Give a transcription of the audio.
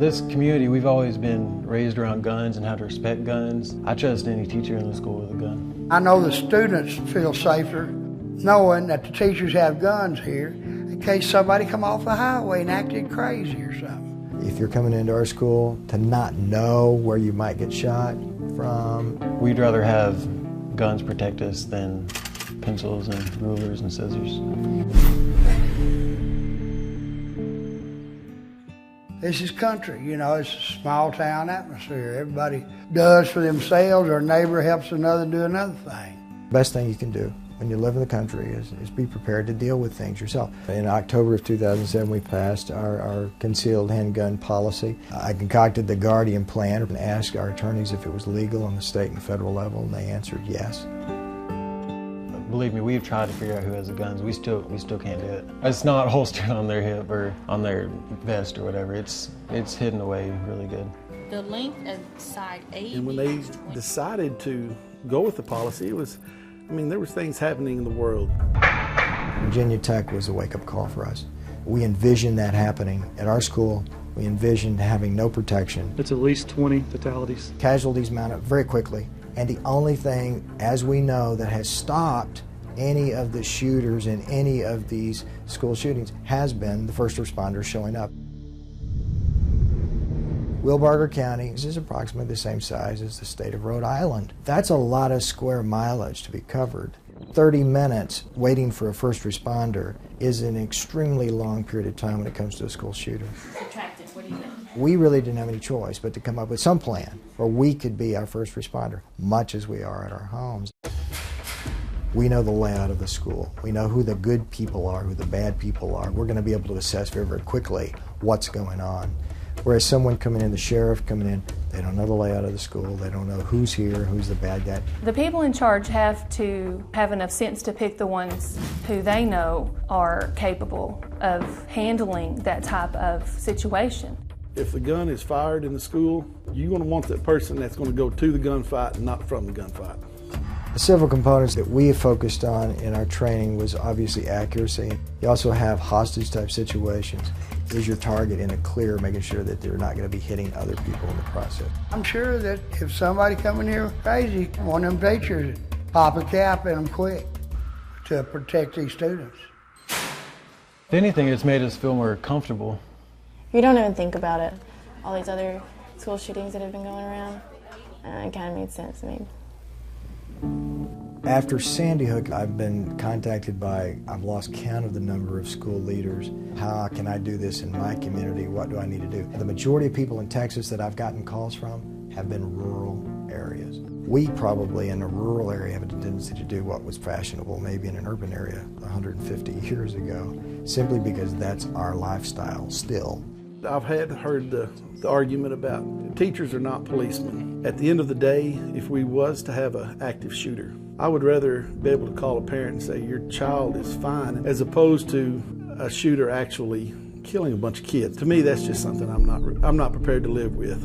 This community, we've always been raised around guns and how to respect guns. I trust any teacher in the school with a gun. I know the students feel safer knowing that the teachers have guns here in case somebody come off the highway and acted crazy or something. If you're coming into our school, to not know where you might get shot from. We'd rather have guns protect us than pencils and rulers and scissors. This is country, you know, it's a small town atmosphere. Everybody does for themselves, or a neighbor helps another do another thing. Best thing you can do when you live in the country is be prepared to deal with things yourself. In October of 2007, we passed our concealed handgun policy. I concocted the Guardian Plan and asked our attorneys if it was legal on the state and federal level, and they answered yes. Believe me, we've tried to figure out who has the guns. We still can't do it. It's not holstered on their hip or on their vest or whatever. It's hidden away really good. The length of side 8. And when they decided to go with the policy, there was things happening in the world. Virginia Tech was a wake-up call for us. We envisioned that happening at our school. We envisioned having no protection. It's at least 20 fatalities. Casualties mount up very quickly. And the only thing, as we know, that has stopped any of the shooters in any of these school shootings has been the first responders showing up. Wilbarger County is approximately the same size as the state of Rhode Island. That's a lot of square mileage to be covered. 30 minutes waiting for a first responder is an extremely long period of time when it comes to a school shooter. Subtract it, what do you think? We really didn't have any choice but to come up with some plan where we could be our first responder, much as we are at our homes. We know the layout of the school. We know who the good people are, who the bad people are. We're going to be able to assess very, very quickly what's going on. Whereas someone coming in, the sheriff coming in, they don't know the layout of the school. They don't know who's here, who's the bad guy. The people in charge have to have enough sense to pick the ones who they know are capable of handling that type of situation. If the gun is fired in the school, you're going to want that person that's going to go to the gunfight and not from the gunfight. The several components that we have focused on in our training was obviously accuracy. You also have hostage-type situations. Is your target in a clear, making sure that they're not going to be hitting other people in the process? I'm sure that if somebody coming here crazy, one of them teachers pop a cap in them quick to protect these students. If anything, it's made us feel more comfortable. You don't even think about it. All these other school shootings that have been going around, it kind of made sense to me. After Sandy Hook, I've been contacted by, I've lost count of the number of school leaders. How can I do this in my community? What do I need to do? The majority of people in Texas that I've gotten calls from have been rural areas. We probably in a rural area have a tendency to do what was fashionable maybe in an urban area 150 years ago, simply because that's our lifestyle still. I've heard the argument about teachers are not policemen. At the end of the day, if we was to have an active shooter, I would rather be able to call a parent and say your child is fine, as opposed to a shooter actually killing a bunch of kids. To me, that's just something I'm not prepared to live with.